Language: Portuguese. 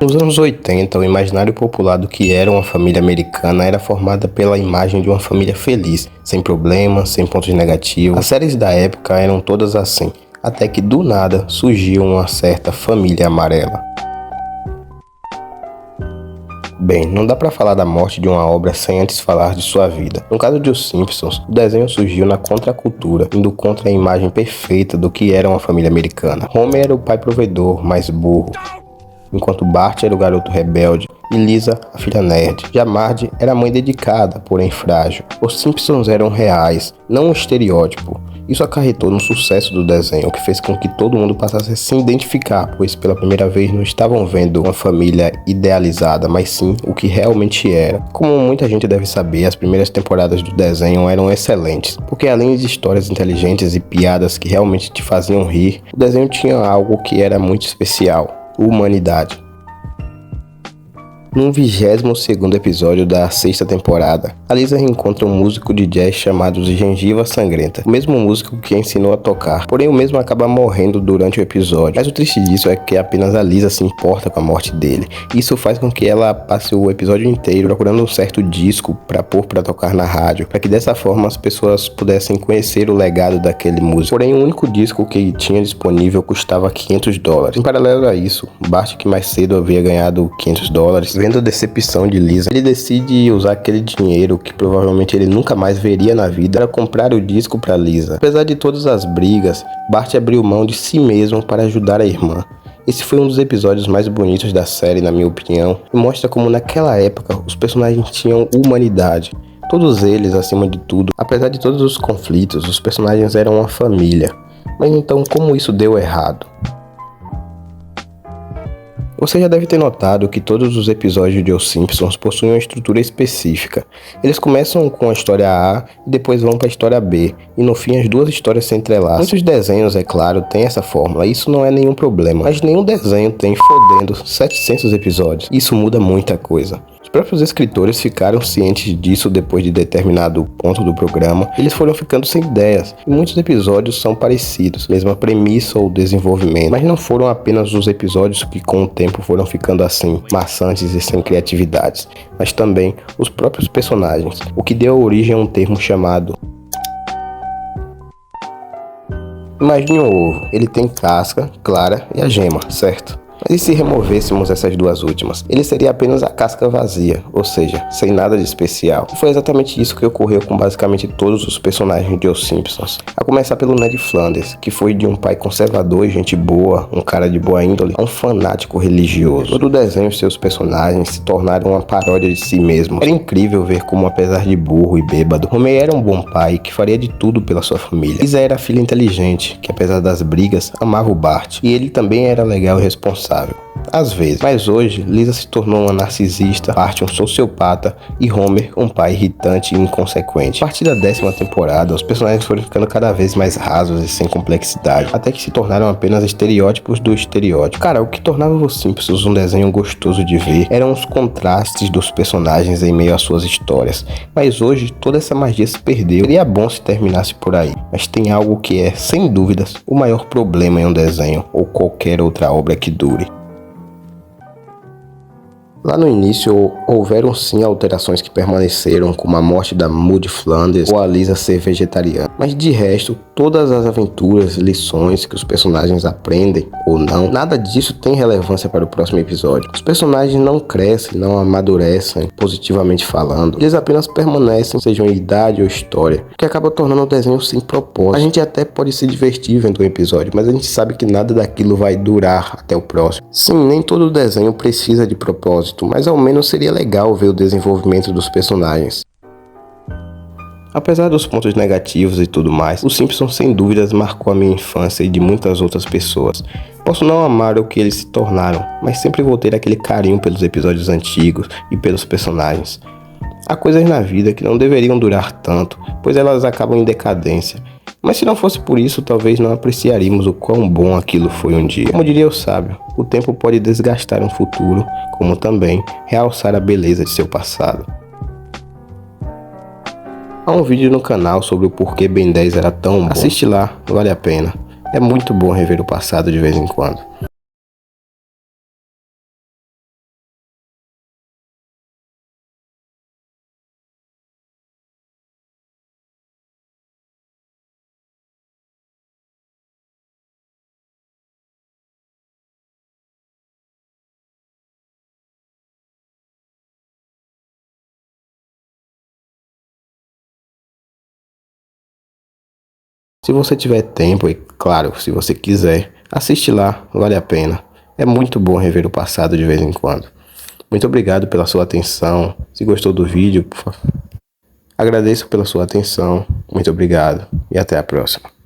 Nos anos 80, o imaginário popular do que era uma família americana era formada pela imagem de uma família feliz, sem problemas, sem pontos negativos. As séries da época eram todas assim, até que do nada surgiu uma certa família amarela. Bem, não dá pra falar da morte de uma obra sem antes falar de sua vida. No caso de Os Simpsons, o desenho surgiu na contracultura, indo contra a imagem perfeita do que era uma família americana. Homer era o pai provedor, mais burro, enquanto Bart era o garoto rebelde e Lisa a filha nerd. Já Marge era a mãe dedicada, porém frágil. Os Simpsons eram reais, não um estereótipo. Isso acarretou no sucesso do desenho, o que fez com que todo mundo passasse a se identificar, pois pela primeira vez não estavam vendo uma família idealizada, mas sim o que realmente era. Como muita gente deve saber, as primeiras temporadas do desenho eram excelentes, porque além de histórias inteligentes e piadas que realmente te faziam rir, o desenho tinha algo que era muito especial: humanidade. No 22º episódio da 6ª temporada, a Lisa reencontra um músico de jazz chamado Gengiva Sangrenta, o mesmo músico que a ensinou a tocar, porém o mesmo acaba morrendo durante o episódio. Mas o triste disso é que apenas a Lisa se importa com a morte dele. Isso faz com que ela passe o episódio inteiro procurando um certo disco para pôr para tocar na rádio, para que dessa forma as pessoas pudessem conhecer o legado daquele músico. Porém, o único disco que tinha disponível custava $500. Em paralelo a isso, Bart, que mais cedo havia ganhado $500, vendo a decepção de Lisa, ele decide usar aquele dinheiro que provavelmente ele nunca mais veria na vida para comprar o disco para Lisa. Apesar de todas as brigas, Bart abriu mão de si mesmo para ajudar a irmã. Esse foi um dos episódios mais bonitos da série, na minha opinião, e mostra como naquela época os personagens tinham humanidade. Todos eles, acima de tudo, apesar de todos os conflitos, os personagens eram uma família. Mas então, como isso deu errado? Você já deve ter notado que todos os episódios de Os Simpsons possuem uma estrutura específica. Eles começam com a história A e depois vão para a história B, e no fim as duas histórias se entrelaçam. Muitos desenhos, é claro, têm essa fórmula, isso não é nenhum problema, mas nenhum desenho tem fodendo 700 episódios. Isso muda muita coisa. Os próprios escritores ficaram cientes disso depois de determinado ponto do programa. Eles foram ficando sem ideias, e muitos episódios são parecidos, mesma premissa ou desenvolvimento, mas não foram apenas os episódios que com o tempo foram ficando assim, maçantes e sem criatividades, mas também os próprios personagens, o que deu origem a um termo chamado: imagine um ovo, ele tem casca, clara e a gema, certo? Mas e se removêssemos essas duas últimas? Ele seria apenas a casca vazia, ou seja, sem nada de especial. E foi exatamente isso que ocorreu com basicamente todos os personagens de Os Simpsons. A começar pelo Ned Flanders, que foi de um pai conservador e gente boa, um cara de boa índole, a um fanático religioso. Todo o desenho, seus personagens se tornaram uma paródia de si mesmos. Era incrível ver como, apesar de burro e bêbado, Homer era um bom pai que faria de tudo pela sua família. Lisa era a filha inteligente, que apesar das brigas, amava o Bart, e ele também era legal e responsável. Às vezes, mas hoje Lisa se tornou uma narcisista, Bart um sociopata e Homer um pai irritante e inconsequente. A partir da 10ª temporada, os personagens foram ficando cada vez mais rasos e sem complexidade, até que se tornaram apenas estereótipos do estereótipo. Cara, o que tornava Os Simpsons um desenho gostoso de ver eram os contrastes dos personagens em meio às suas histórias, mas hoje toda essa magia se perdeu. Seria bom se terminasse por aí, mas tem algo que é, sem dúvidas, o maior problema em um desenho ou qualquer outra obra que dure. Lá no início, houveram sim alterações que permaneceram, como a morte da Moody Flanders ou a Lisa ser vegetariana. Mas de resto, todas as aventuras, lições que os personagens aprendem ou não, nada disso tem relevância para o próximo episódio. Os personagens não crescem, não amadurecem, positivamente falando. Eles apenas permanecem, sejam em idade ou história, o que acaba tornando o desenho sem propósito. A gente até pode se divertir vendo um episódio, mas a gente sabe que nada daquilo vai durar até o próximo. Sim, nem todo desenho precisa de propósito, mas ao menos seria legal ver o desenvolvimento dos personagens. Apesar dos pontos negativos e tudo mais, Os Simpsons sem dúvidas marcou a minha infância e de muitas outras pessoas. Posso não amar o que eles se tornaram, mas sempre vou ter aquele carinho pelos episódios antigos e pelos personagens. Há coisas na vida que não deveriam durar tanto, pois elas acabam em decadência. Mas se não fosse por isso, talvez não apreciaríamos o quão bom aquilo foi um dia. Como diria o sábio, o tempo pode desgastar um futuro, como também realçar a beleza de seu passado. Há um vídeo no canal sobre o porquê Ben 10 era tão bom. Assiste lá, vale a pena. É muito bom rever o passado de vez em quando. Se você tiver tempo e, claro, se você quiser, assiste lá, vale a pena. É muito bom rever o passado de vez em quando. Muito obrigado pela sua atenção. Se gostou do vídeo, agradeço pela sua atenção. Muito obrigado e até a próxima.